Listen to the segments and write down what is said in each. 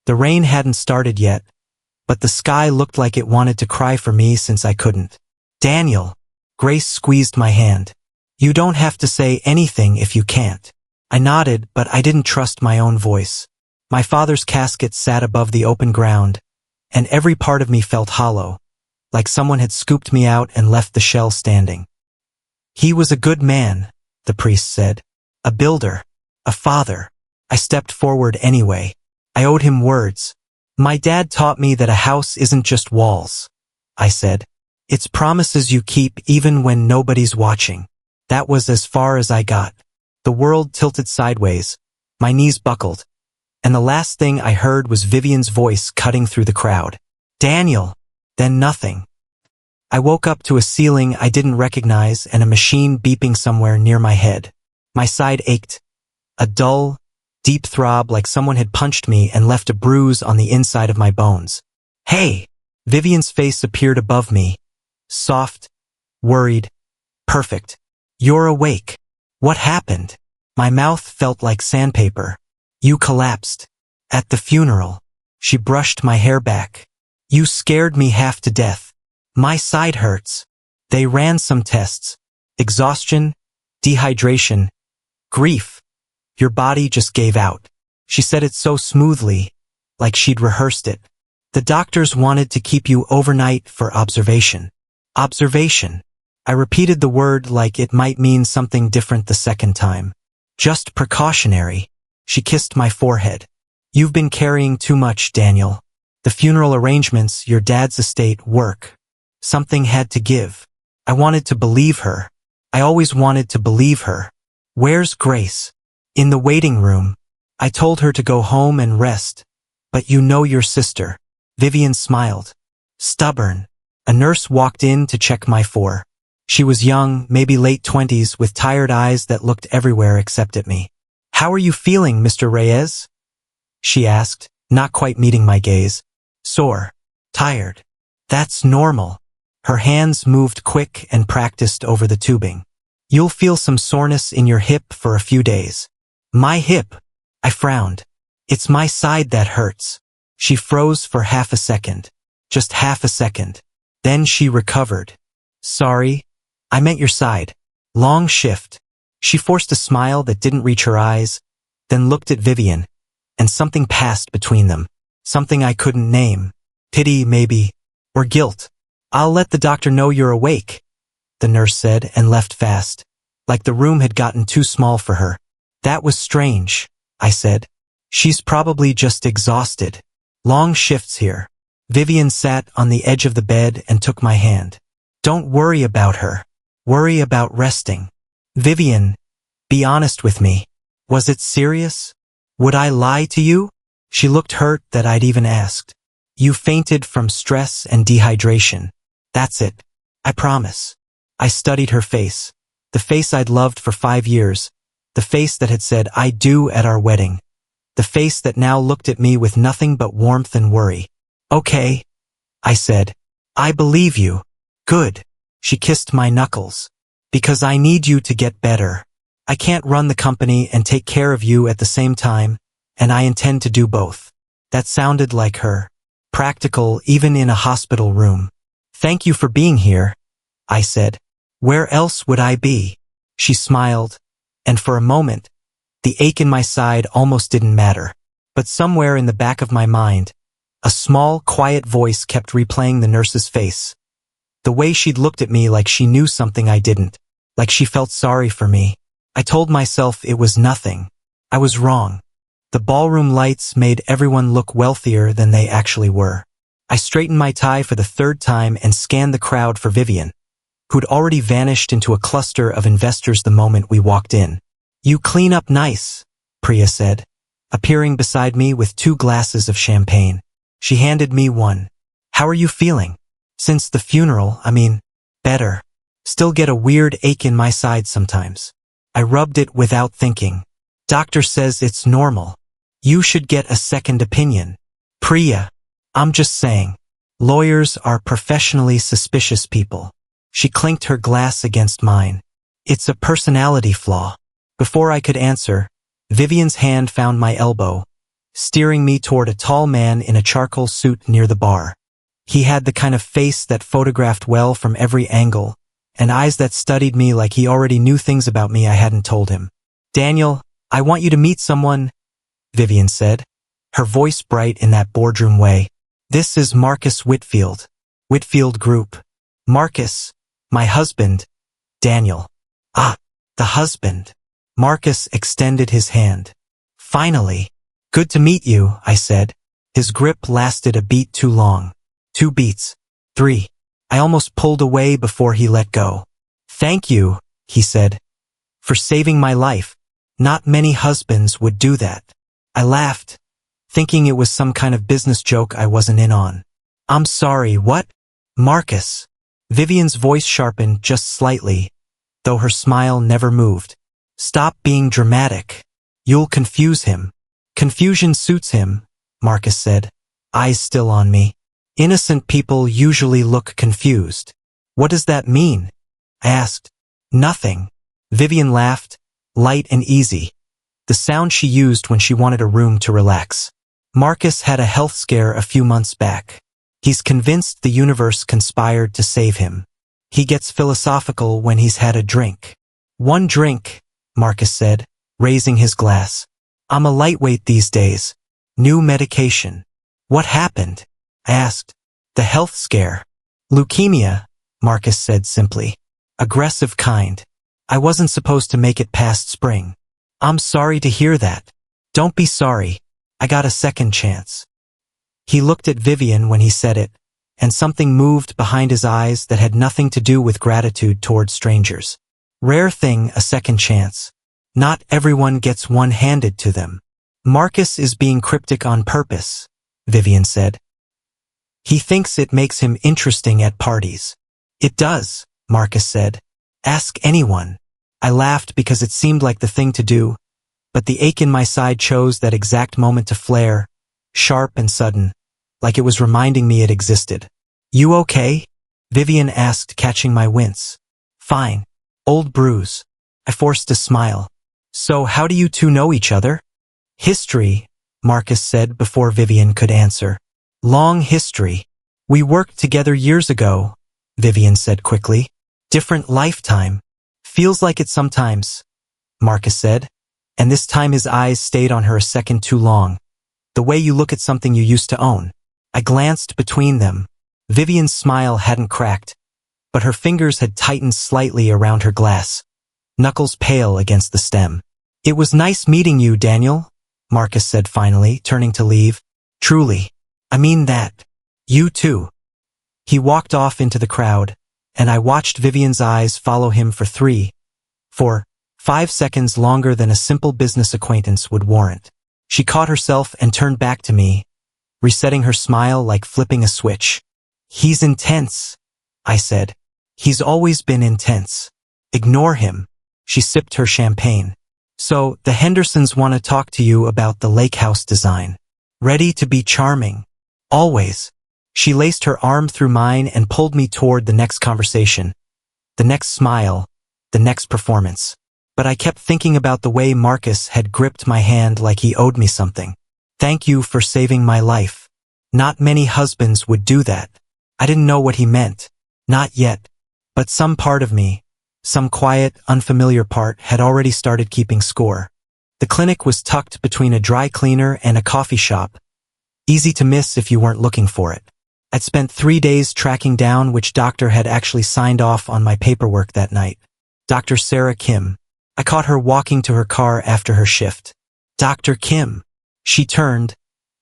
The rain hadn't started yet, but the sky looked like it wanted to cry for me since I couldn't. Daniel. Grace squeezed my hand. You don't have to say anything if you can't. I nodded, but I didn't trust my own voice. My father's casket sat above the open ground, and every part of me felt hollow, like someone had scooped me out and left the shell standing. He was a good man, the priest said. A builder. A father. I stepped forward anyway. I owed him words. My dad taught me that a house isn't just walls, I said. It's promises you keep even when nobody's watching. That was as far as I got. The world tilted sideways. My knees buckled. And the last thing I heard was Vivian's voice cutting through the crowd. Daniel. Then nothing. I woke up to a ceiling I didn't recognize and a machine beeping somewhere near my head. My side ached. A dull, deep throb like someone had punched me and left a bruise on the inside of my bones. Hey! Vivian's face appeared above me. Soft, worried, perfect. You're awake. What happened? My mouth felt like sandpaper. You collapsed. At the funeral. She brushed my hair back. You scared me half to death. My side hurts. They ran some tests. Exhaustion, dehydration, grief. Your body just gave out. She said it so smoothly, like she'd rehearsed it. The doctors wanted to keep you overnight for observation. Observation. I repeated the word like it might mean something different the second time. Just precautionary. She kissed my forehead. You've been carrying too much, Daniel. The funeral arrangements, your dad's estate, work. Something had to give. I wanted to believe her. I always wanted to believe her. Where's Grace? In the waiting room. I told her to go home and rest. But you know your sister. Vivian smiled. Stubborn. A nurse walked in to check my four. She was young, maybe late 20s, with tired eyes that looked everywhere except at me. How are you feeling, Mr. Reyes? She asked, not quite meeting my gaze. Sore. Tired. That's normal. Her hands moved quick and practiced over the tubing. You'll feel some soreness in your hip for a few days. My hip. I frowned. It's my side that hurts. She froze for half a second. Just half a second. Then she recovered. Sorry. I meant your side. Long shift. She forced a smile that didn't reach her eyes, then looked at Vivian, and something passed between them. Something I couldn't name. Pity, maybe. Or guilt. I'll let the doctor know you're awake, the nurse said and left fast, like the room had gotten too small for her. That was strange, I said. She's probably just exhausted. Long shifts here. Vivian sat on the edge of the bed and took my hand. Don't worry about her. Worry about resting. Vivian, be honest with me. Was it serious? Would I lie to you? She looked hurt that I'd even asked. You fainted from stress and dehydration. That's it. I promise. I studied her face. The face I'd loved for 5 years. The face that had said I do at our wedding. The face that now looked at me with nothing but warmth and worry. Okay, I said. I believe you. Good. She kissed my knuckles. Because I need you to get better. I can't run the company and take care of you at the same time, and I intend to do both. That sounded like her. Practical, even in a hospital room. Thank you for being here, I said. Where else would I be? She smiled, and for a moment, the ache in my side almost didn't matter. But somewhere in the back of my mind, a small, quiet voice kept replaying the nurse's face. The way she'd looked at me like she knew something I didn't, like she felt sorry for me. I told myself it was nothing. I was wrong. The ballroom lights made everyone look wealthier than they actually were. I straightened my tie for the 3rd time and scanned the crowd for Vivian, who'd already vanished into a cluster of investors the moment we walked in. You clean up nice, Priya said, appearing beside me with 2 glasses of champagne. She handed me one. How are you feeling? Since the funeral, better. Still get a weird ache in my side sometimes. I rubbed it without thinking. Doctor says it's normal. You should get a second opinion. Priya, I'm just saying. Lawyers are professionally suspicious people. She clinked her glass against mine. It's a personality flaw. Before I could answer, Vivian's hand found my elbow, steering me toward a tall man in a charcoal suit near the bar. He had the kind of face that photographed well from every angle, and eyes that studied me like he already knew things about me I hadn't told him. "Daniel, I want you to meet someone," Vivian said, her voice bright in that boardroom way. "This is Marcus Whitfield. Whitfield Group. Marcus, my husband, Daniel." "Ah, the husband." Marcus extended his hand. "Finally. Good to meet you," I said. His grip lasted a beat too long. 2 beats. 3. I almost pulled away before he let go. "Thank you," he said, "for saving my life. Not many husbands would do that." I laughed, thinking it was some kind of business joke I wasn't in on. "I'm sorry, what?" "Marcus." Vivian's voice sharpened just slightly, though her smile never moved. "Stop being dramatic. You'll confuse him." "Confusion suits him," Marcus said, eyes still on me. "Innocent people usually look confused." "What does that mean?" I asked. "Nothing." Vivian laughed, light and easy, the sound she used when she wanted a room to relax. "Marcus had a health scare a few months back. He's convinced the universe conspired to save him. He gets philosophical when he's had a drink." "1 drink," Marcus said, raising his glass. "I'm a lightweight these days. New medication." "What happened?" I asked. "The health scare." "Leukemia," Marcus said simply. "Aggressive kind. I wasn't supposed to make it past spring." "I'm sorry to hear that." "Don't be sorry. I got a second chance." He looked at Vivian when he said it, and something moved behind his eyes that had nothing to do with gratitude toward strangers. Rare thing, a second chance. Not everyone gets one handed to them. "Marcus is being cryptic on purpose," Vivian said. "He thinks it makes him interesting at parties." "It does," Marcus said. "Ask anyone." I laughed because it seemed like the thing to do, but the ache in my side chose that exact moment to flare, sharp and sudden, like it was reminding me it existed. "You okay?" Vivian asked, catching my wince. "Fine. Old bruise." I forced a smile. "So how do you two know each other?" "History," Marcus said before Vivian could answer. "Long history. We worked together years ago," Vivian said quickly. "Different lifetime. Feels like it sometimes," Marcus said, and this time his eyes stayed on her a second too long. "The way you look at something you used to own." I glanced between them. Vivian's smile hadn't cracked, but her fingers had tightened slightly around her glass, knuckles pale against the stem. "It was nice meeting you, Daniel," Marcus said finally, turning to leave. "Truly. I mean that. You too." He walked off into the crowd, and I watched Vivian's eyes follow him for 5 seconds longer than a simple business acquaintance would warrant. She caught herself and turned back to me, resetting her smile like flipping a switch. "He's intense," I said. "He's always been intense. Ignore him." She sipped her champagne. "So, the Hendersons want to talk to you about the lake house design. Ready to be charming. Always." She laced her arm through mine and pulled me toward the next conversation, the next smile, the next performance. But I kept thinking about the way Marcus had gripped my hand like he owed me something. "Thank you for saving my life. Not many husbands would do that." I didn't know what he meant. Not yet. But some part of me, some quiet, unfamiliar part, had already started keeping score. The clinic was tucked between a dry cleaner and a coffee shop. Easy to miss if you weren't looking for it. I'd spent 3 days tracking down which doctor had actually signed off on my paperwork that night. Dr. Sarah Kim. I caught her walking to her car after her shift. "Dr. Kim." She turned,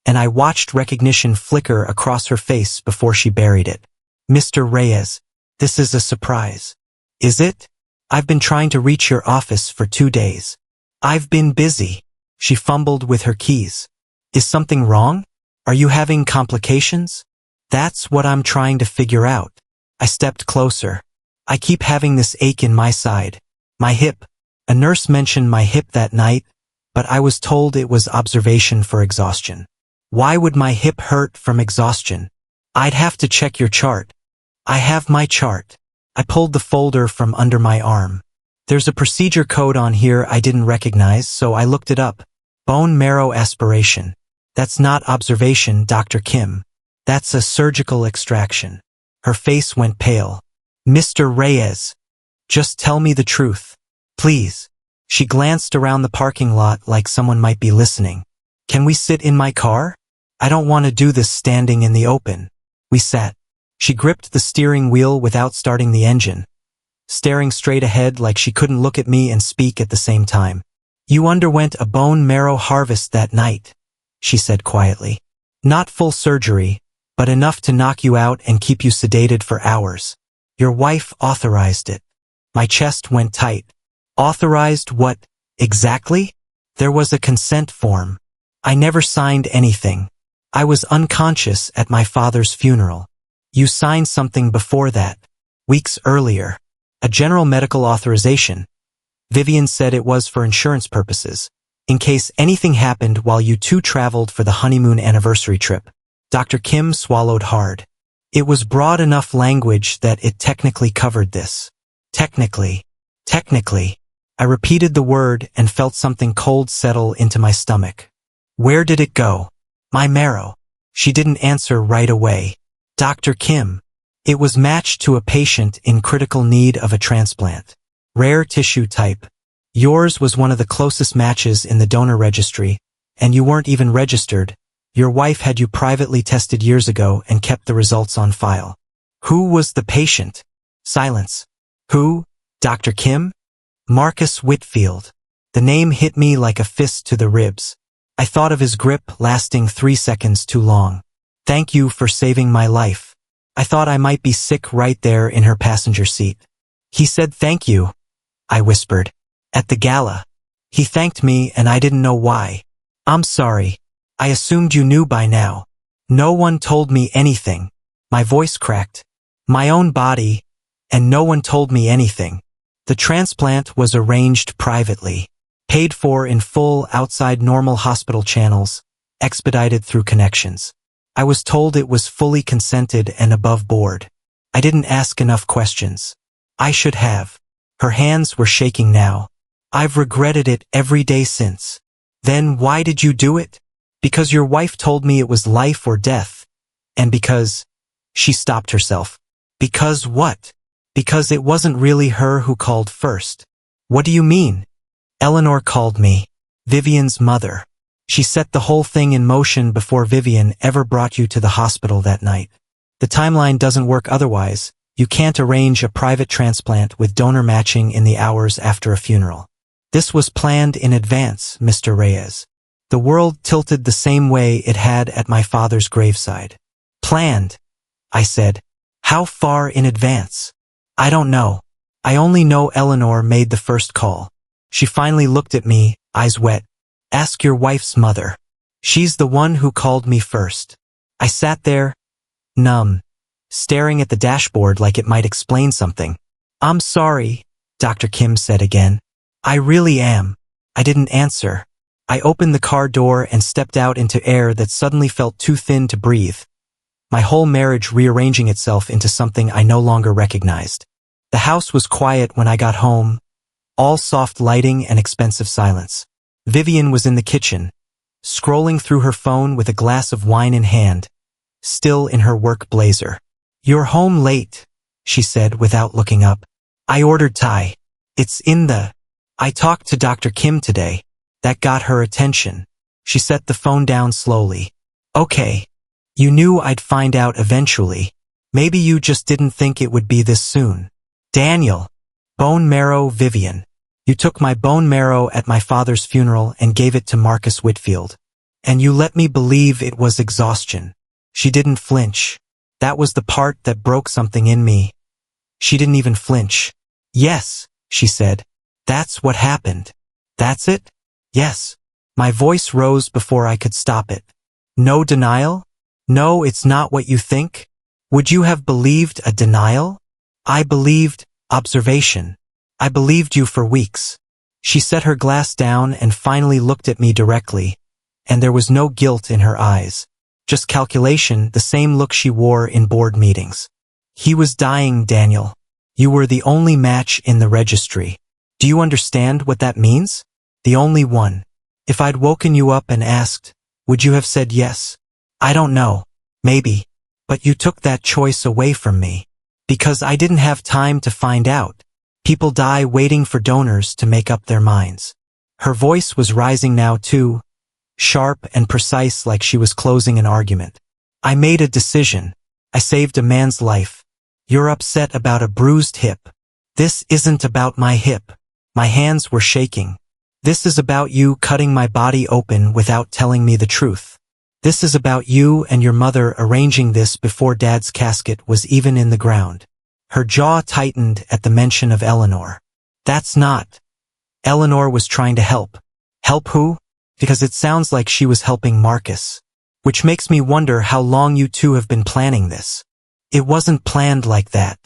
and I watched recognition flicker across her face before she buried it. "Mr. Reyes, this is a surprise." "Is it? I've been trying to reach your office for 2 days." "I've been busy." She fumbled with her keys. "Is something wrong? Are you having complications?" "That's what I'm trying to figure out." I stepped closer. "I keep having this ache in my side. My hip. A nurse mentioned my hip that night, but I was told it was observation for exhaustion." "Why would my hip hurt from exhaustion?" "I'd have to check your chart." "I have my chart." I pulled the folder from under my arm. "There's a procedure code on here I didn't recognize, so I looked it up. Bone marrow aspiration." That's not observation, Dr. Kim. That's a surgical extraction. Her face went pale. Mr. Reyes, just tell me the truth. Please. She glanced around the parking lot like someone might be listening. Can we sit in my car? I don't want to do this standing in the open. We sat. She gripped the steering wheel without starting the engine, staring straight ahead like she couldn't look at me and speak at the same time. You underwent a bone marrow harvest that night, she said quietly. Not full surgery, but enough to knock you out and keep you sedated for hours. Your wife authorized it. My chest went tight. Authorized what, exactly? There was a consent form. I never signed anything. I was unconscious at my father's funeral. You signed something before that, weeks earlier. A general medical authorization. Vivian said it was for insurance purposes, in case anything happened while you two traveled for the honeymoon anniversary trip. Dr. Kim swallowed hard. It was broad enough language that it technically covered this. Technically. I repeated the word and felt something cold settle into my stomach. Where did it go? My marrow. She didn't answer right away. Dr. Kim. It was matched to a patient in critical need of a transplant. Rare tissue type. Yours was one of the closest matches in the donor registry, and you weren't even registered. Your wife had you privately tested years ago and kept the results on file. Who was the patient? Silence. Who? Dr. Kim? Marcus Whitfield. The name hit me like a fist to the ribs. I thought of his grip lasting 3 seconds too long. Thank you for saving my life. I thought I might be sick right there in her passenger seat. He said thank you, I whispered. At the gala. He thanked me and I didn't know why. I'm sorry. I assumed you knew by now. No one told me anything. My voice cracked. My own body, and no one told me anything. The transplant was arranged privately, paid for in full outside normal hospital channels, expedited through connections. I was told it was fully consented and above board. I didn't ask enough questions. I should have. Her hands were shaking now. I've regretted it every day since. Then why did you do it? Because your wife told me it was life or death. And because... She stopped herself. Because what? Because it wasn't really her who called first. What do you mean? Eleanor called me. Vivian's mother. She set the whole thing in motion before Vivian ever brought you to the hospital that night. The timeline doesn't work otherwise. You can't arrange a private transplant with donor matching in the hours after a funeral. This was planned in advance, Mr. Reyes. The world tilted the same way it had at my father's graveside. Planned, I said. How far in advance? I don't know. I only know Eleanor made the first call. She finally looked at me, eyes wet. Ask your wife's mother. She's the one who called me first. I sat there, numb, staring at the dashboard like it might explain something. I'm sorry, Dr. Kim said again. I really am. I didn't answer. I opened the car door and stepped out into air that suddenly felt too thin to breathe. My whole marriage rearranging itself into something I no longer recognized. The house was quiet when I got home, all soft lighting and expensive silence. Vivian was in the kitchen, scrolling through her phone with a glass of wine in hand, still in her work blazer. You're home late, she said without looking up. I ordered Thai. It's in the... I talked to Dr. Kim today. That got her attention. She set the phone down slowly. Okay. You knew I'd find out eventually. Maybe you just didn't think it would be this soon. Daniel. Bone marrow Vivian. You took my bone marrow at my father's funeral and gave it to Marcus Whitfield. And you let me believe it was exhaustion. She didn't flinch. That was the part that broke something in me. She didn't even flinch. Yes, she said. That's what happened. That's it? Yes. My voice rose before I could stop it. No denial? No, it's not what you think? Would you have believed a denial? I believed observation. I believed you for weeks. She set her glass down and finally looked at me directly, and there was no guilt in her eyes. Just calculation, the same look she wore in board meetings. He was dying, Daniel. You were the only match in the registry. Do you understand what that means? The only one. If I'd woken you up and asked, Would you have said yes? I don't know. Maybe. But you took that choice away from me. Because I didn't have time to find out. People die waiting for donors to make up their minds. Her voice was rising now too, sharp and precise like she was closing an argument. I made a decision. I saved a man's life. You're upset about a bruised hip. This isn't about my hip. My hands were shaking. This is about you cutting my body open without telling me the truth. This is about you and your mother arranging this before Dad's casket was even in the ground. Her jaw tightened at the mention of Eleanor. That's not. Eleanor was trying to help. Help who? Because it sounds like she was helping Marcus. Which makes me wonder how long you two have been planning this. It wasn't planned like that.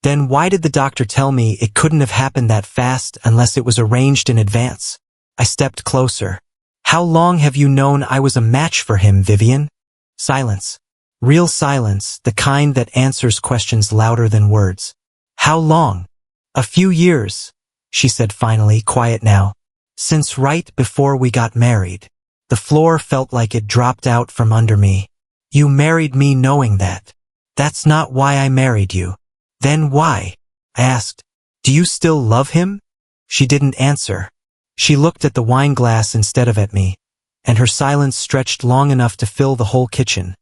Then why did the doctor tell me it couldn't have happened that fast unless it was arranged in advance? I stepped closer. How long have you known I was a match for him, Vivian? Silence. Real silence, the kind that answers questions louder than words. How long? A few years, she said finally, quiet now. Since right before we got married. The floor felt like it dropped out from under me. You married me knowing that. That's not why I married you. Then why? I asked. Do you still love him? She didn't answer. She looked at the wine glass instead of at me, and her silence stretched long enough to fill the whole kitchen,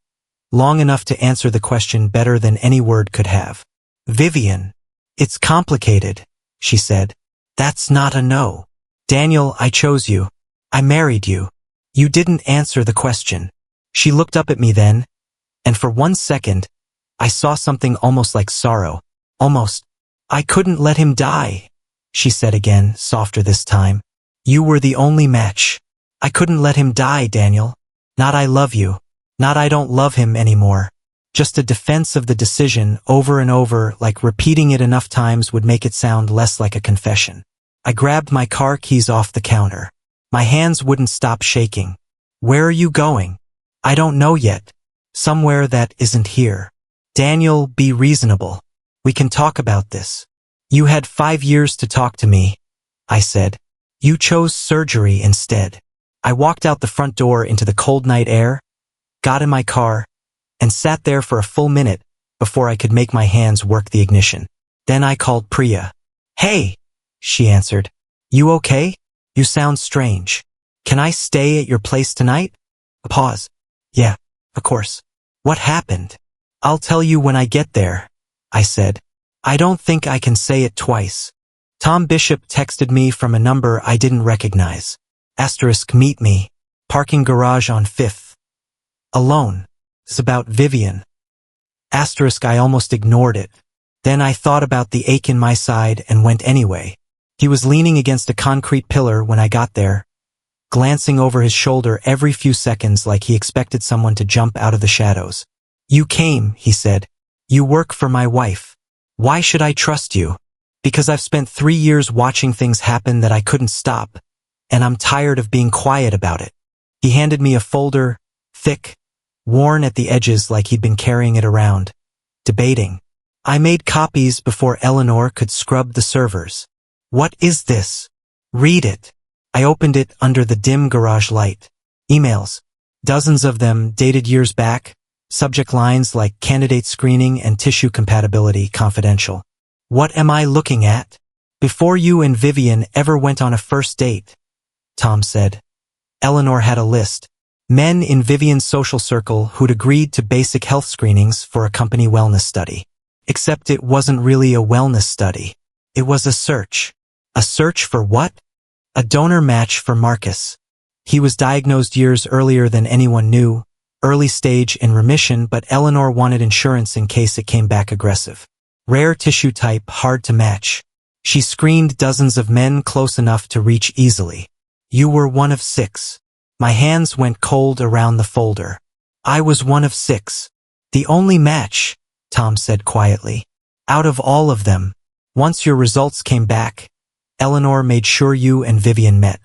long enough to answer the question better than any word could have. Vivian, it's complicated, she said. That's not a no. Daniel, I chose you. I married you. You didn't answer the question. She looked up at me then, and for 1 second, I saw something almost like sorrow. Almost. I couldn't let him die, she said again, softer this time. You were the only match. I couldn't let him die, Daniel. Not I love you. Not I don't love him anymore. Just a defense of the decision over and over, like repeating it enough times would make it sound less like a confession. I grabbed my car keys off the counter. My hands wouldn't stop shaking. Where are you going? I don't know yet. Somewhere that isn't here. Daniel, be reasonable. We can talk about this. You had 5 years to talk to me, I said. You chose surgery instead. I walked out the front door into the cold night air, got in my car, and sat there for a full minute before I could make my hands work the ignition. Then I called Priya. Hey, she answered. You okay? You sound strange. Can I stay at your place tonight? A pause. Yeah, of course. What happened? I'll tell you when I get there, I said. I don't think I can say it twice. Tom Bishop texted me from a number I didn't recognize. Asterisk meet me. Parking garage on 5th. Alone. It's about Vivian. Asterisk I almost ignored it. Then I thought about the ache in my side and went anyway. He was leaning against a concrete pillar when I got there, glancing over his shoulder every few seconds like he expected someone to jump out of the shadows. You came, he said. You work for my wife. Why should I trust you? Because I've spent 3 years watching things happen that I couldn't stop, and I'm tired of being quiet about it. He handed me a folder, thick, worn at the edges like he'd been carrying it around, debating. I made copies before Eleanor could scrub the servers. What is this? Read it. I opened it under the dim garage light. Emails. Dozens of them dated years back, subject lines like candidate screening and tissue compatibility confidential. What am I looking at? Before you and Vivian ever went on a first date, Tom said. Eleanor had a list. Men in Vivian's social circle who'd agreed to basic health screenings for a company wellness study. Except it wasn't really a wellness study. It was a search. A search for what? A donor match for Marcus. He was diagnosed years earlier than anyone knew, early stage in remission, but Eleanor wanted insurance in case it came back aggressive. Rare tissue type, hard to match. She screened dozens of men close enough to reach easily. You were one of 6. My hands went cold around the folder. I was one of 6. The only match, Tom said quietly. Out of all of them. Once your results came back, Eleanor made sure you and Vivian met.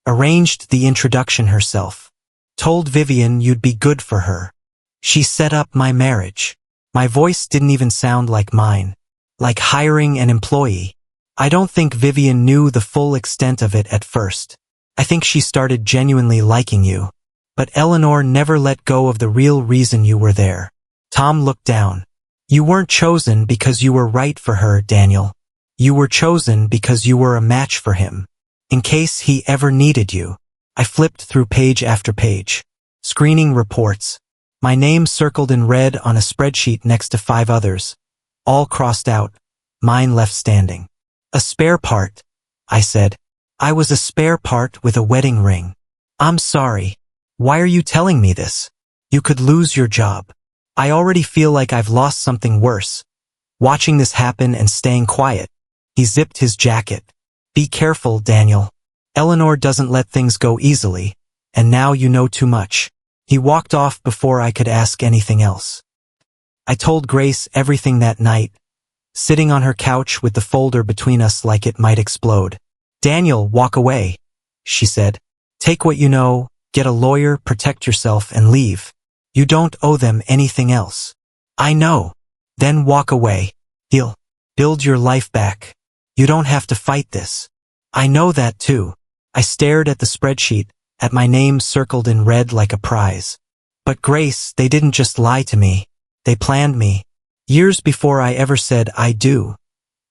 Arranged the introduction herself. Told Vivian you'd be good for her. She set up my marriage. My voice didn't even sound like mine. Like hiring an employee. I don't think Vivian knew the full extent of it at first. I think she started genuinely liking you. But Eleanor never let go of the real reason you were there. Tom looked down. You weren't chosen because you were right for her, Daniel. You were chosen because you were a match for him. In case he ever needed you. I flipped through page after page. Screening reports. My name circled in red on a spreadsheet next to 5 others. All crossed out. Mine left standing. A spare part, I said. I was a spare part with a wedding ring. I'm sorry. Why are you telling me this? You could lose your job. I already feel like I've lost something worse. Watching this happen and staying quiet. He zipped his jacket. Be careful, Daniel. Eleanor doesn't let things go easily, and now you know too much. He walked off before I could ask anything else. I told Grace everything that night, sitting on her couch with the folder between us like it might explode. Daniel, walk away, she said. Take what you know, get a lawyer, protect yourself, and leave. You don't owe them anything else. I know. Then walk away. He'll build your life back. You don't have to fight this. I know that too. I stared at the spreadsheet, at my name circled in red like a prize. But Grace, they didn't just lie to me. They planned me. Years before I ever said I do.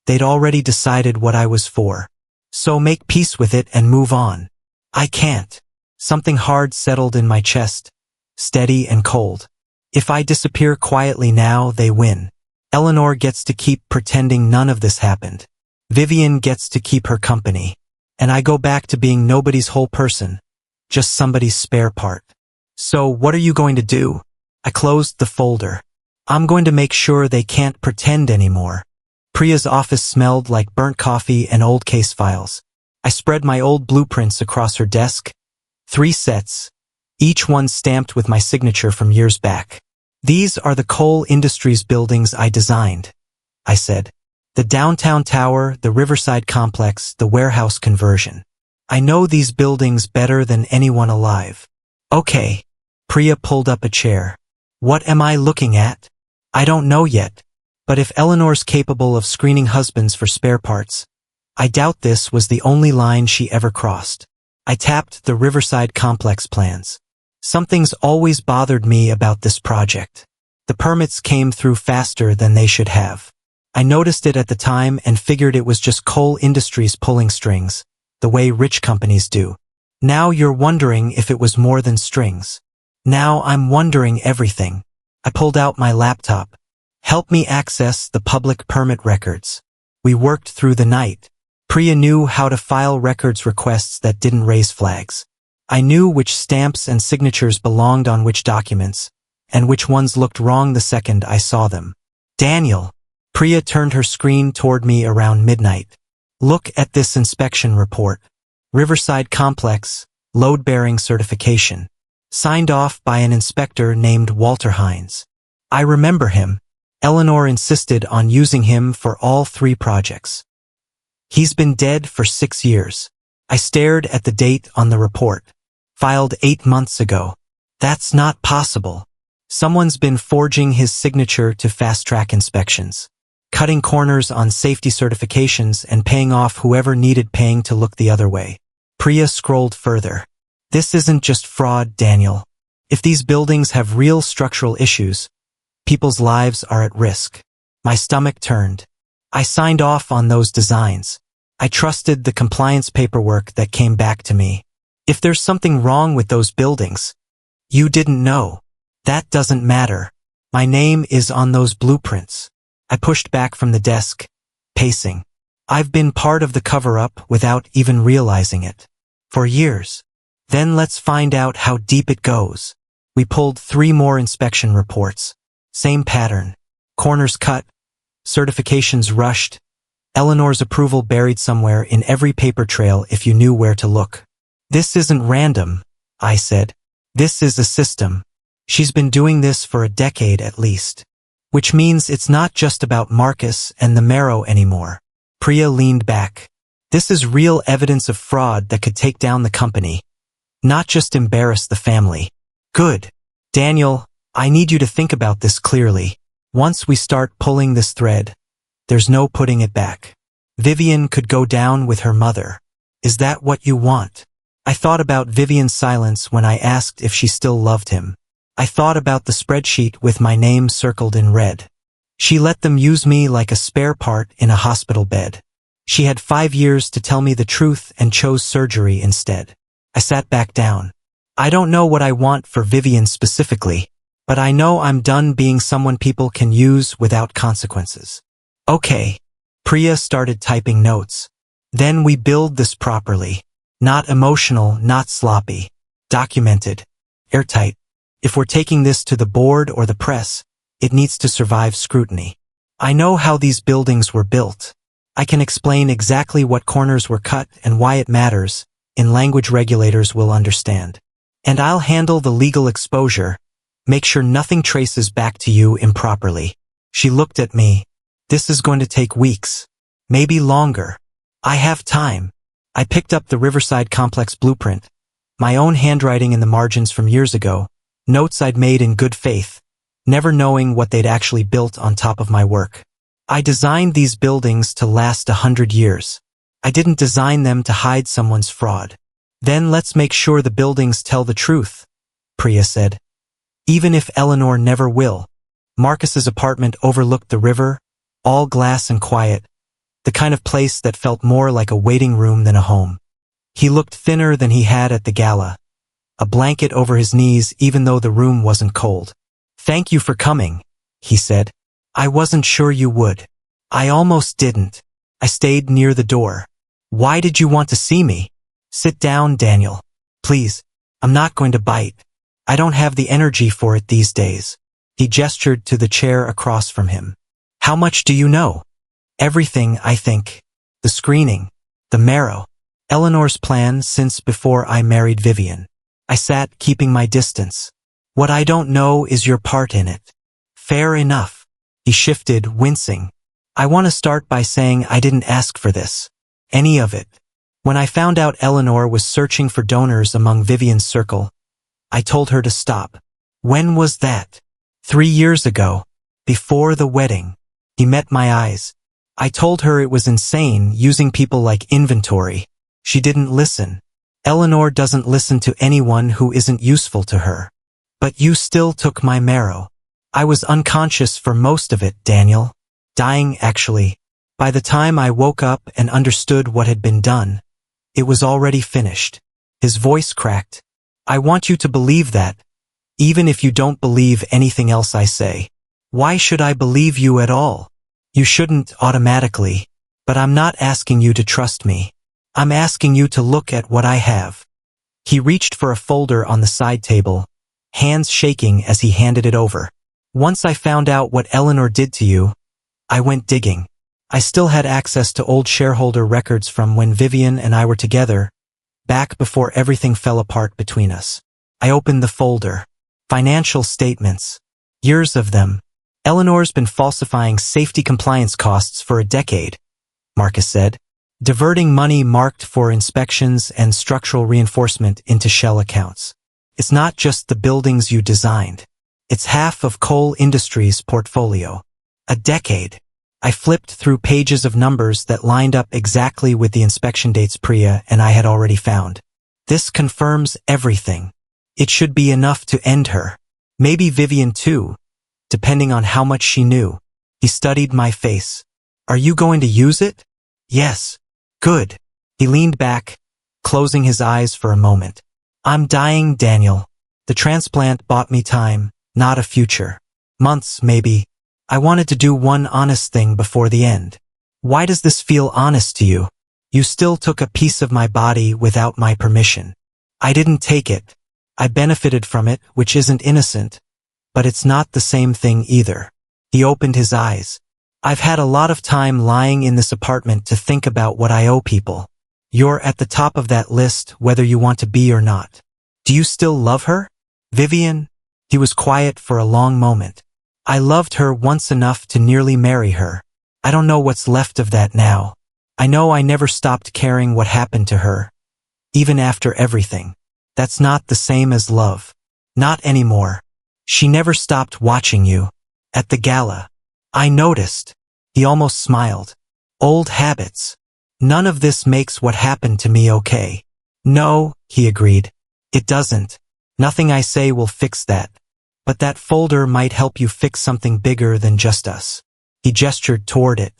They'd already decided what I was for. So make peace with it and move on. I can't. Something hard settled in my chest, steady and cold. If I disappear quietly now, they win. Eleanor gets to keep pretending none of this happened. Vivian gets to keep her company. And I go back to being nobody's whole person, just somebody's spare part. So what are you going to do? I closed the folder. I'm going to make sure they can't pretend anymore. Priya's office smelled like burnt coffee and old case files. I spread my old blueprints across her desk. 3 sets, each one stamped with my signature from years back. These are the coal industries buildings I designed, I said. The downtown tower, the riverside complex, the warehouse conversion. I know these buildings better than anyone alive. Okay. Priya pulled up a chair. What am I looking at? I don't know yet. But if Eleanor's capable of screening husbands for spare parts, I doubt this was the only line she ever crossed. I tapped the riverside complex plans. Something's always bothered me about this project. The permits came through faster than they should have. I noticed it at the time and figured it was just coal industries pulling strings, the way rich companies do. Now you're wondering if it was more than strings. Now I'm wondering everything. I pulled out my laptop. Help me access the public permit records. We worked through the night. Priya knew how to file records requests that didn't raise flags. I knew which stamps and signatures belonged on which documents, and which ones looked wrong the second I saw them. Daniel. Priya turned her screen toward me around midnight. Look at this inspection report. Riverside Complex, load-bearing certification. Signed off by an inspector named Walter Hines. I remember him. Eleanor insisted on using him for all 3 projects. He's been dead for 6 years. I stared at the date on the report. Filed 8 months ago. That's not possible. Someone's been forging his signature to fast-track inspections. Cutting corners on safety certifications and paying off whoever needed paying to look the other way. Priya scrolled further. This isn't just fraud, Daniel. If these buildings have real structural issues, people's lives are at risk. My stomach turned. I signed off on those designs. I trusted the compliance paperwork that came back to me. If there's something wrong with those buildings, you didn't know. That doesn't matter. My name is on those blueprints. I pushed back from the desk, pacing. I've been part of the cover-up without even realizing it. For years. Then let's find out how deep it goes. We pulled 3 more inspection reports. Same pattern. Corners cut. Certifications rushed. Eleanor's approval buried somewhere in every paper trail if you knew where to look. This isn't random, I said. This is a system. She's been doing this for a decade at least. Which means it's not just about Marcus and the Marrow anymore. Priya leaned back. This is real evidence of fraud that could take down the company. Not just embarrass the family. Good. Daniel, I need you to think about this clearly. Once we start pulling this thread, there's no putting it back. Vivian could go down with her mother. Is that what you want? I thought about Vivian's silence when I asked if she still loved him. I thought about the spreadsheet with my name circled in red. She let them use me like a spare part in a hospital bed. She had 5 years to tell me the truth and chose surgery instead. I sat back down. I don't know what I want for Vivian specifically, but I know I'm done being someone people can use without consequences. Okay. Priya started typing notes. Then we build this properly. Not emotional, not sloppy. Documented. Airtight. If we're taking this to the board or the press, it needs to survive scrutiny. I know how these buildings were built. I can explain exactly what corners were cut and why it matters, in language regulators will understand. And I'll handle the legal exposure, make sure nothing traces back to you improperly. She looked at me. This is going to take weeks. Maybe longer. I have time. I picked up the Riverside Complex blueprint, my own handwriting in the margins from years ago, notes I'd made in good faith, never knowing what they'd actually built on top of my work. I designed these buildings to last 100 years. I didn't design them to hide someone's fraud. Then let's make sure the buildings tell the truth, Priya said. Even if Eleanor never will. Marcus's apartment overlooked the river, all glass and quiet, the kind of place that felt more like a waiting room than a home. He looked thinner than he had at the gala, a blanket over his knees even though the room wasn't cold. Thank you for coming, he said. I wasn't sure you would. I almost didn't. I stayed near the door. Why did you want to see me? Sit down, Daniel. Please. I'm not going to bite. I don't have the energy for it these days. He gestured to the chair across from him. How much do you know? Everything, I think. The screening. The Marrow. Eleanor's plan since before I married Vivian. I sat, keeping my distance. What I don't know is your part in it. Fair enough. He shifted, wincing. I want to start by saying I didn't ask for this. Any of it. When I found out Eleanor was searching for donors among Vivian's circle, I told her to stop. When was that? 3 years ago. Before the wedding. He met my eyes. I told her it was insane using people like inventory. She didn't listen. Eleanor doesn't listen to anyone who isn't useful to her. But you still took my marrow. I was unconscious for most of it, Daniel. Dying, actually. By the time I woke up and understood what had been done, it was already finished. His voice cracked. I want you to believe that, even if you don't believe anything else I say. Why should I believe you at all? You shouldn't automatically, but I'm not asking you to trust me. I'm asking you to look at what I have. He reached for a folder on the side table, hands shaking as he handed it over. Once I found out what Eleanor did to you, I went digging. I still had access to old shareholder records from when Vivian and I were together, back before everything fell apart between us. I opened the folder. Financial statements. Years of them. Eleanor's been falsifying safety compliance costs for a decade, Marcus said, diverting money marked for inspections and structural reinforcement into shell accounts. It's not just the buildings you designed. It's half of Coal Industries' portfolio. A decade. I flipped through pages of numbers that lined up exactly with the inspection dates Priya and I had already found. This confirms everything. It should be enough to end her. Maybe Vivian too, depending on how much she knew. He studied my face. Are you going to use it? Yes. Good. He leaned back, closing his eyes for a moment. I'm dying, Daniel. The transplant bought me time, not a future. Months, maybe. I wanted to do one honest thing before the end. Why does this feel honest to you? You still took a piece of my body without my permission. I didn't take it. I benefited from it, which isn't innocent. But it's not the same thing either. He opened his eyes. I've had a lot of time lying in this apartment to think about what I owe people. You're at the top of that list whether you want to be or not. Do you still love her? Vivian? He was quiet for a long moment. I loved her once enough to nearly marry her. I don't know what's left of that now. I know I never stopped caring what happened to her. Even after everything. That's not the same as love. Not anymore. She never stopped watching you. At the gala. I noticed. He almost smiled. Old habits. None of this makes what happened to me okay. No, he agreed. It doesn't. Nothing I say will fix that. But that folder might help you fix something bigger than just us. He gestured toward it.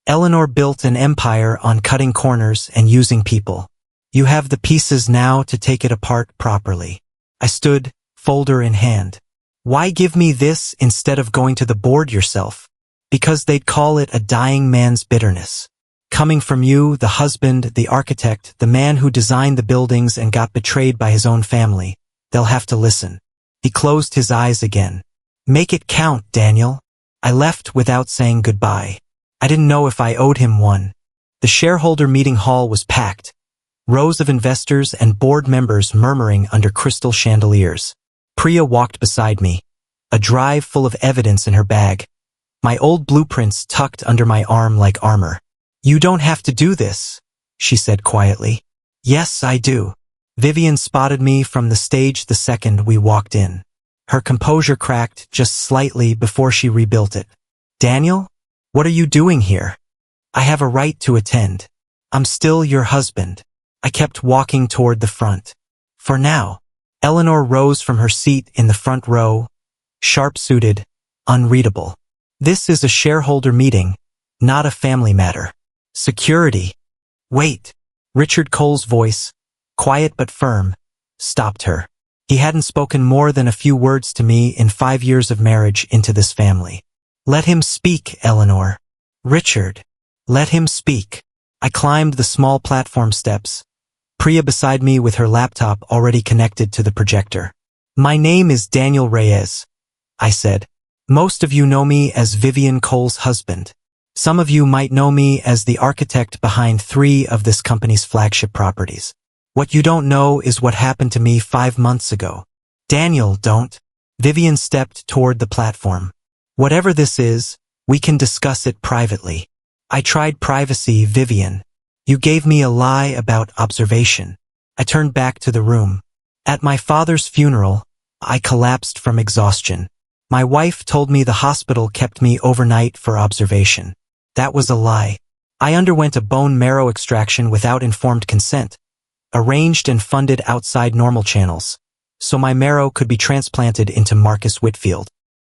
Eleanor built an empire on cutting corners and using people. You have the pieces now to take it apart properly. I stood, folder in hand. Why give me this instead of going to the board yourself? Because they'd call it a dying man's bitterness. Coming from you, the husband, the architect, the man who designed the buildings and got betrayed by his own family, they'll have to listen. He closed his eyes again. Make it count, Daniel. I left without saying goodbye. I didn't know if I owed him one. The shareholder meeting hall was packed. Rows of investors and board members murmuring under crystal chandeliers. Priya walked beside me, a drive full of evidence in her bag. My old blueprints tucked under my arm like armor. You don't have to do this, she said quietly. Yes, I do. Vivian spotted me from the stage the second we walked in. Her composure cracked just slightly before she rebuilt it. Daniel, what are you doing here? I have a right to attend. I'm still your husband. I kept walking toward the front. For now. Eleanor rose from her seat in the front row, sharp-suited, unreadable. This is a shareholder meeting, not a family matter. Security. Wait. Richard Cole's voice, quiet but firm, stopped her. He hadn't spoken more than a few words to me in 5 years of marriage into this family. Let him speak, Eleanor. Richard. Let him speak. I climbed the small platform steps, Priya beside me with her laptop already connected to the projector. My name is Daniel Reyes, I said. Most of you know me as Vivian Cole's husband. Some of you might know me as the architect behind 3 of this company's flagship properties. What you don't know is what happened to me 5 months ago. Daniel, don't. Vivian stepped toward the platform. Whatever this is, we can discuss it privately. I tried privacy, Vivian. You gave me a lie about observation. I turned back to the room. At my father's funeral, I collapsed from exhaustion. My wife told me the hospital kept me overnight for observation. That was a lie. I underwent a bone marrow extraction without informed consent, arranged and funded outside normal channels, so my marrow could be transplanted into Marcus Whitfield.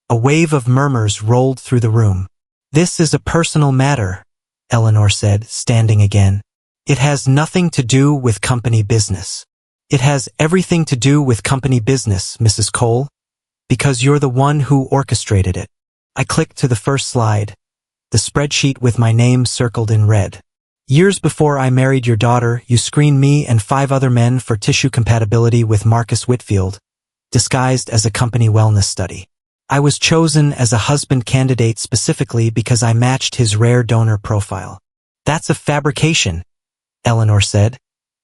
A wave of murmurs rolled through the room. This is a personal matter, Eleanor said, standing again. It has nothing to do with company business. It has everything to do with company business, Mrs. Cole, because you're the one who orchestrated it. I clicked to the first slide, the spreadsheet with my name circled in red. Years before I married your daughter, you screened me and 5 other men for tissue compatibility with Marcus Whitfield, disguised as a company wellness study. I was chosen as a husband candidate specifically because I matched his rare donor profile. That's a fabrication, Eleanor said,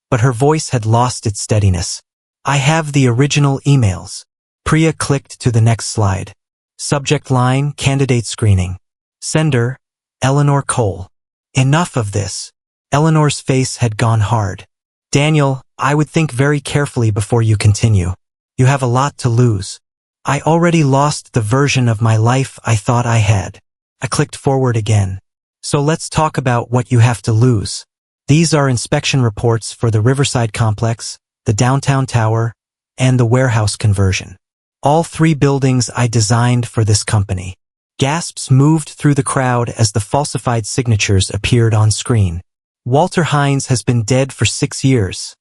but her voice had lost its steadiness. I have the original emails. Priya clicked to the next slide. Subject line, candidate screening. Sender, Eleanor Cole. Enough of this. Eleanor's face had gone hard. Daniel, I would think very carefully before you continue. You have a lot to lose. I already lost the version of my life I thought I had. I clicked forward again. So let's talk about what you have to lose. These are inspection reports for the Riverside Complex, the Downtown Tower, and the warehouse conversion. All 3 buildings I designed for this company. Gasps moved through the crowd as the falsified signatures appeared on screen. Walter Hines has been dead for 6 years,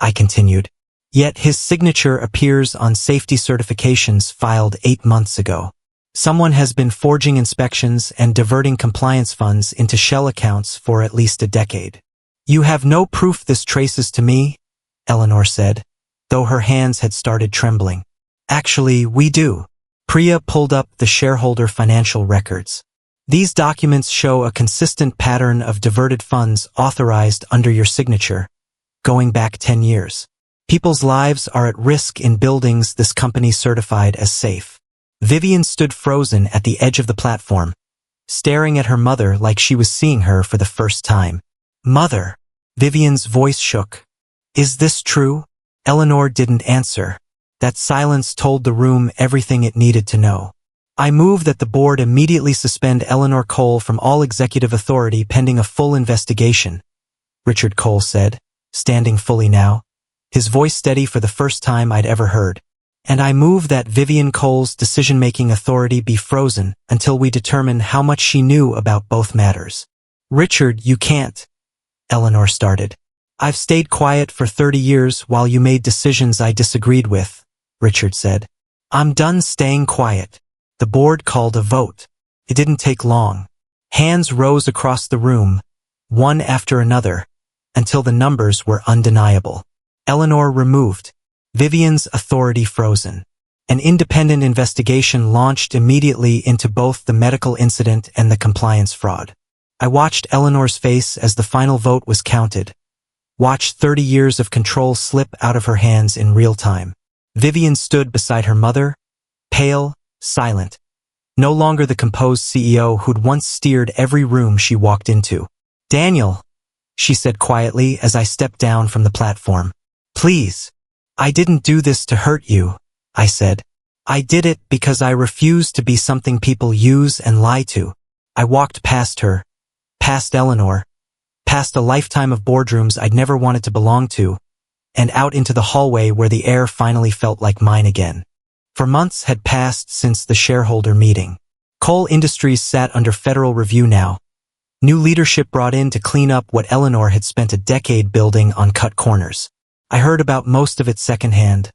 I continued. Yet his signature appears on safety certifications filed 8 months ago. Someone has been forging inspections and diverting compliance funds into shell accounts for at least a decade. You have no proof this traces to me, Eleanor said, though her hands had started trembling. Actually, we do. Priya pulled up the shareholder financial records. These documents show a consistent pattern of diverted funds authorized under your signature, going back 10 years. People's lives are at risk in buildings this company certified as safe. Vivian stood frozen at the edge of the platform, staring at her mother like she was seeing her for the first time. Mother. Vivian's voice shook. Is this true? Eleanor didn't answer. That silence told the room everything it needed to know. I move that the board immediately suspend Eleanor Cole from all executive authority pending a full investigation, Richard Cole said, standing fully now. his voice steady for the first time I'd ever heard. "And I move that Vivian Cole's decision-making authority be frozen until we determine how much she knew about both matters." "Richard, you can't," Eleanor started. "I've stayed quiet for 30 years while you made decisions I disagreed with," Richard said. "I'm done staying quiet." The board called a vote. It didn't take long. Hands rose across the room, one after another, until the numbers were undeniable. Eleanor removed. Vivian's authority frozen. An independent investigation launched immediately into both the medical incident and the compliance fraud. I watched Eleanor's face as the final vote was counted. Watched 30 years of control slip out of her hands in real time. Vivian stood beside her mother, pale, silent. No longer the composed CEO who'd once steered every room she walked into. "Daniel," she said quietly as I stepped down from the platform. "Please. I didn't do this to hurt you," I said. "I did it because I refuse to be something people use and lie to." I walked past her, past Eleanor, past a lifetime of boardrooms I'd never wanted to belong to, and out into the hallway where the air finally felt like mine again. For months had passed since the shareholder meeting. Cole Industries sat under federal review now. New leadership brought in to clean up what Eleanor had spent a decade building on cut corners. I heard about most of it secondhand.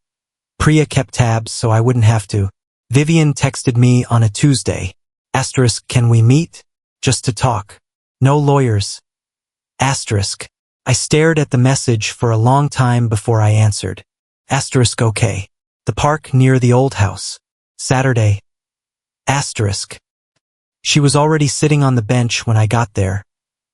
Priya kept tabs so I wouldn't have to. Vivian texted me on a Tuesday. *, "Can we meet? Just to talk. No lawyers." *. I stared at the message for a long time before I answered. *, "Okay. The park near the old house. Saturday." *. She was already sitting on the bench when I got there.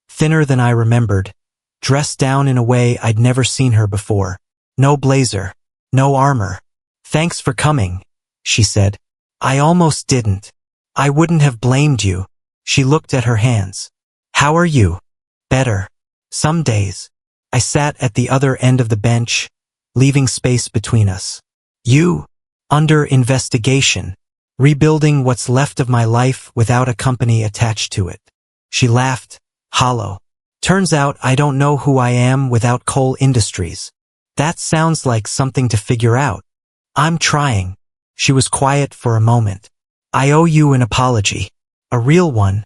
Thinner than I remembered. Dressed down in a way I'd never seen her before. No blazer. No armor. "Thanks for coming," she said. "I almost didn't. I wouldn't have blamed you." She looked at her hands. "How are you?" "Better. Some days." I sat at the other end of the bench, leaving space between us. "You? Under investigation. Rebuilding what's left of my life without a company attached to it." She laughed, hollow. "Turns out I don't know who I am without Cole Industries. That sounds like something to figure out." "I'm trying." She was quiet for a moment. "I owe you an apology. A real one.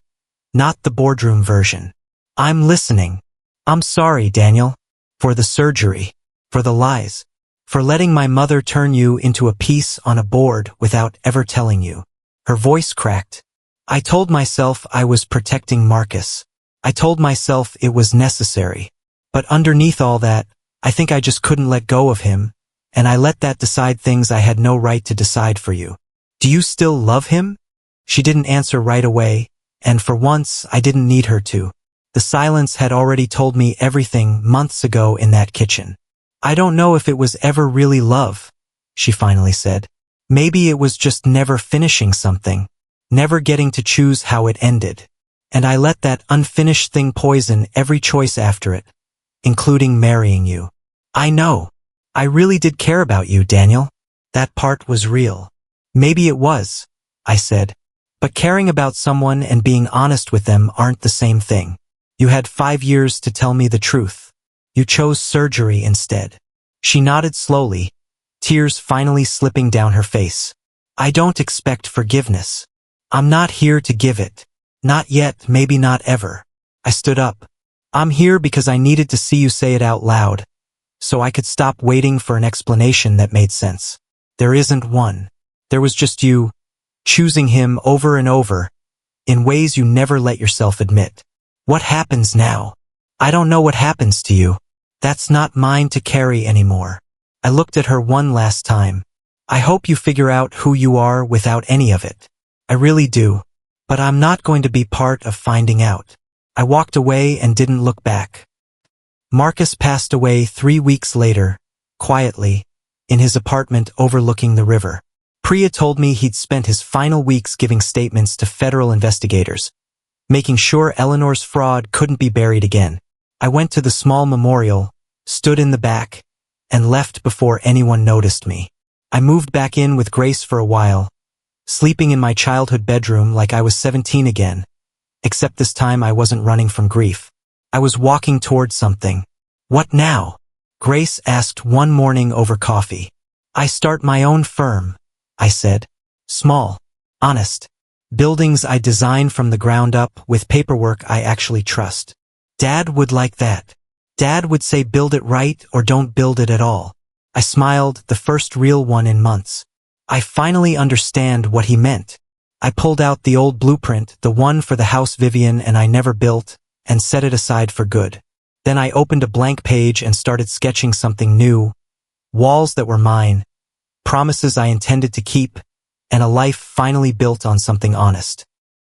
Not the boardroom version." "I'm listening." "I'm sorry, Daniel. For the surgery. For the lies. For letting my mother turn you into a piece on a board without ever telling you." Her voice cracked. "I told myself I was protecting Marcus. I told myself it was necessary. But underneath all that, I think I just couldn't let go of him, and I let that decide things I had no right to decide for you." "Do you still love him?" She didn't answer right away, and for once I didn't need her to. The silence had already told me everything months ago in that kitchen. "I don't know if it was ever really love," she finally said. "Maybe it was just never finishing something, never getting to choose how it ended. And I let that unfinished thing poison every choice after it, including marrying you." "I know. I really did care about you, Daniel. That part was real." "Maybe it was," I said. "But caring about someone and being honest with them aren't the same thing. You had 5 years to tell me the truth. You chose surgery instead." She nodded slowly, tears finally slipping down her face. "I don't expect forgiveness. I'm not here to give it. Not yet, maybe not ever." I stood up. "I'm here because I needed to see you say it out loud, so I could stop waiting for an explanation that made sense. There isn't one. There was just you, choosing him over and over, in ways you never let yourself admit. What happens now? I don't know what happens to you. That's not mine to carry anymore." I looked at her one last time. "I hope you figure out who you are without any of it. I really do. But I'm not going to be part of finding out." I walked away and didn't look back. Marcus passed away 3 weeks later, quietly, in his apartment overlooking the river. Priya told me he'd spent his final weeks giving statements to federal investigators, making sure Eleanor's fraud couldn't be buried again. I went to the small memorial, stood in the back, and left before anyone noticed me. I moved back in with Grace for a while, sleeping in my childhood bedroom like I was 17 again, except this time I wasn't running from grief. I was walking toward something. What now? Grace asked one morning over coffee. I start my own firm, I said. Small, honest. Buildings I design from the ground up with paperwork I actually trust. Dad would like that. Dad would say build it right or don't build it at all. I smiled, the first real one in months. I finally understand what he meant. I pulled out the old blueprint, the one for the house Vivian and I never built, and set it aside for good. Then I opened a blank page and started sketching something new. Walls that were mine, promises I intended to keep, and a life finally built on something honest.